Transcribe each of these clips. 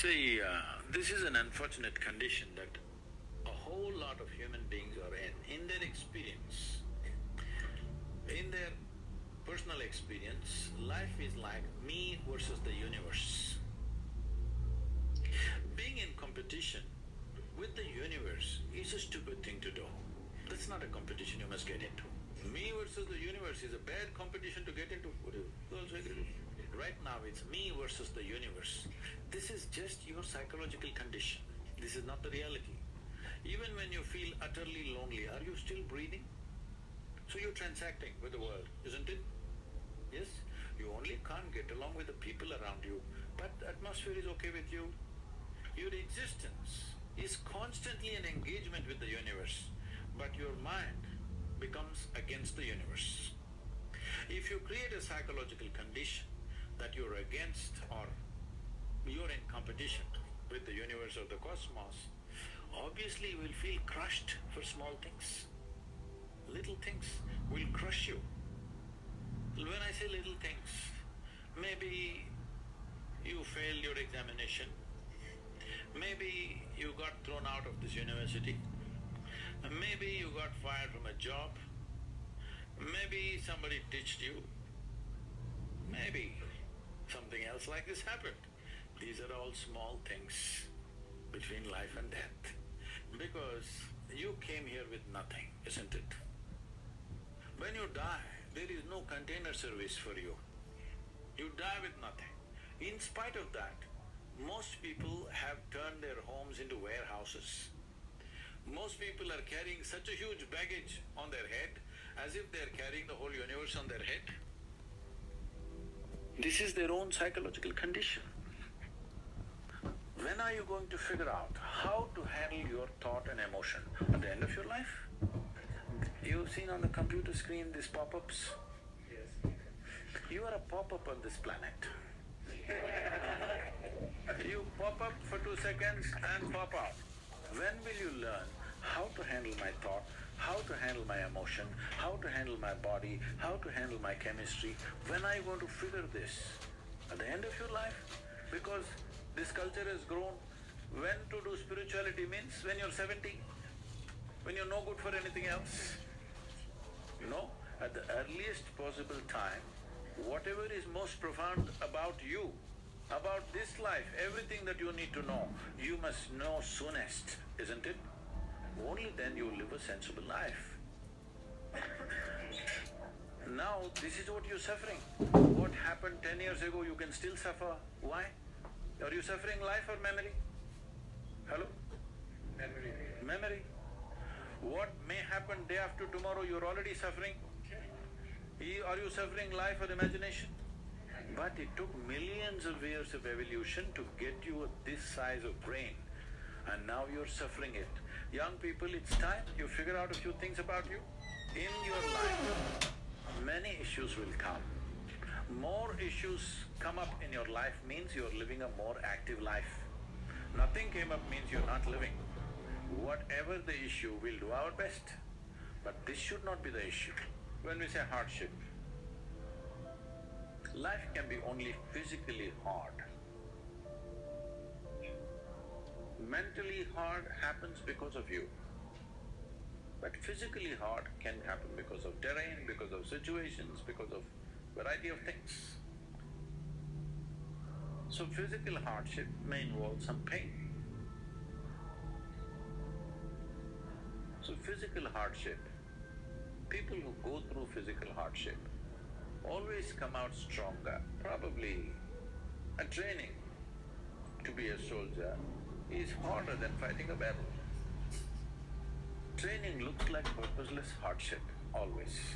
See, this is an unfortunate condition that a whole lot of human beings are in their experience. In their personal experience, life is like me versus the universe. Being in competition with the universe is a stupid thing to do. That's not a competition you must get into. Me versus the universe is a bad competition to get into. Would you also agree with me? Right now it's me versus the universe. This is just your psychological condition. This is not the reality. Even when you feel utterly lonely, are you still breathing? So you're transacting with the world, isn't it? Yes? You only can't get along with the people around you, but the atmosphere is okay with you. Your existence is constantly an engagement with the universe, but your mind becomes against the universe. If you create a psychological condition that you're against or you're in competition with the universe or the cosmos, obviously you will feel crushed for small things. Little things will crush you. When I say little things, maybe you failed your examination, maybe you got thrown out of this university, maybe you got fired from a job, maybe somebody ditched you, maybe something else like this happened. These are all small things between life and death, because you came here with nothing, isn't it? When you die, there is no container service for you. You die with nothing. In spite of that, most people have turned their homes into warehouses. Most people are carrying such a huge baggage on their head as if they're carrying the whole universe on their head. This is their own psychological condition. When are you going to figure out how to handle your thought and emotion? At the end of your life? You've seen on the computer screen these pop-ups? Yes. You are a pop-up on this planet. You pop up for 2 seconds and pop out. When will you learn how to handle my thought, how to handle my emotion, how to handle my body, how to handle my chemistry? When are you going to figure this? At the end of your life? Because this culture has grown. When to do spirituality means when you're 70, when you're no good for anything else. No, at the earliest possible time, whatever is most profound about you, about this life, everything that you need to know, you must know soonest, isn't it? Only then you live a sensible life. Now, this is what you're suffering. What happened 10 years ago, you can still suffer. Why? Are you suffering life or memory? Hello? Memory. Memory. What may happen day after tomorrow, you're already suffering. Are you suffering life or imagination? But it took millions of years of evolution to get you this size of brain, and now you're suffering it. Young people, it's time you figure out a few things about you. In your life, many issues will come. More issues come up in your life means you're living a more active life. Nothing came up means you're not living. Whatever the issue, we'll do our best. But this should not be the issue. When we say hardship, life can be only physically hard. Mentally hard happens because of you. But physically hard can happen because of terrain, because of situations, because of variety of things. So physical hardship may involve some pain. So physical hardship, people who go through physical hardship always come out stronger. Probably a training to be a soldier is harder than fighting a battle. Training looks like purposeless hardship, always.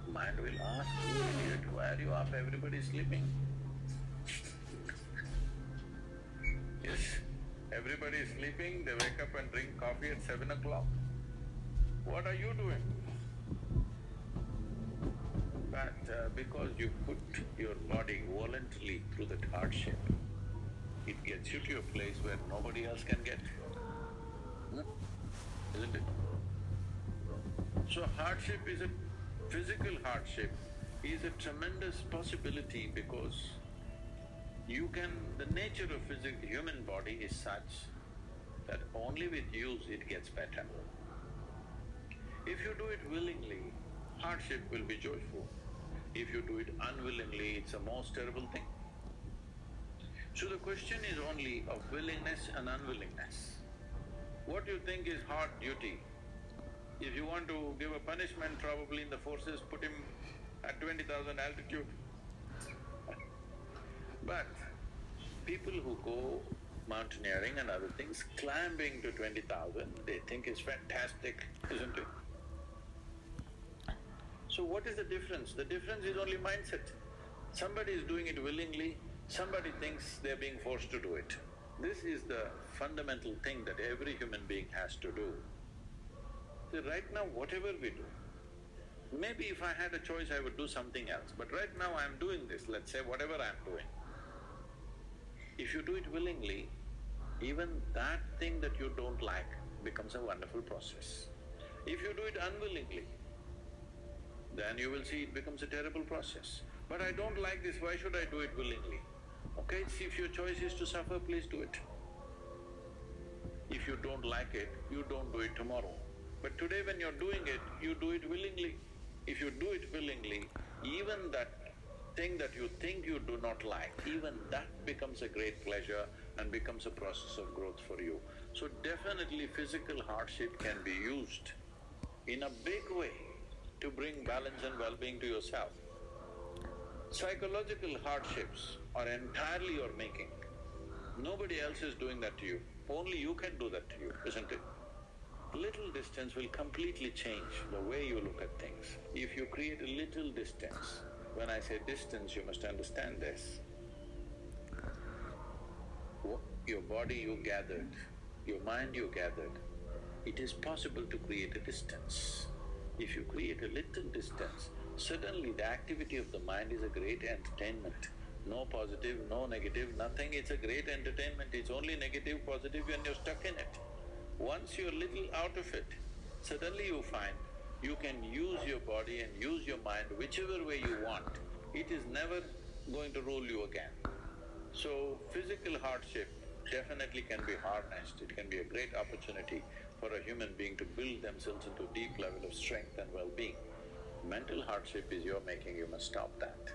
Mind will ask, "You idiot, why are you up? Everybody is sleeping." Yes, everybody is sleeping, they wake up and drink coffee at 7 o'clock. What are you doing? But because you put your body voluntarily through that hardship, it gets you to a place where nobody else can get. Isn't it? So hardship is a… physical hardship is a tremendous possibility because The nature of human body is such that only with use it gets better. If you do it willingly, hardship will be joyful. If you do it unwillingly, it's a most terrible thing. So the question is only of willingness and unwillingness. What you think is hard duty, if you want to give a punishment probably in the forces, put him at 20,000 altitude. But people who go mountaineering and other things, climbing to 20,000, they think is fantastic, isn't it? So what is the difference? The difference is only mindset. Somebody is doing it willingly, somebody thinks they're being forced to do it. This is the fundamental thing that every human being has to do. So right now, whatever we do, maybe if I had a choice I would do something else, but right now I'm doing this, let's say whatever I'm doing. If you do it willingly, even that thing that you don't like becomes a wonderful process. If you do it unwillingly, then you will see it becomes a terrible process. But I don't like this, why should I do it willingly? Okay, if your choice is to suffer, please do it. If you don't like it, you don't do it tomorrow. But today when you're doing it, you do it willingly. If you do it willingly, even that thing that you think you do not like, even that becomes a great pleasure and becomes a process of growth for you. So definitely physical hardship can be used in a big way to bring balance and well-being to yourself. Psychological hardships are entirely your making. Nobody else is doing that to you, only you can do that to you, isn't it? Little distance will completely change the way you look at things. If you create a little distance, when I say distance, you must understand this. Your body you gathered, your mind you gathered, it is possible to create a distance. If you create a little distance, suddenly the activity of the mind is a great entertainment. No positive, no negative, nothing, it's a great entertainment, it's only negative, positive when you're stuck in it. Once you're little out of it, suddenly you find you can use your body and use your mind whichever way you want. It is never going to rule you again. So, physical hardship definitely can be harnessed, it can be a great opportunity for a human being to build themselves into a deep level of strength and well-being. Mental hardship is your making, you must stop that.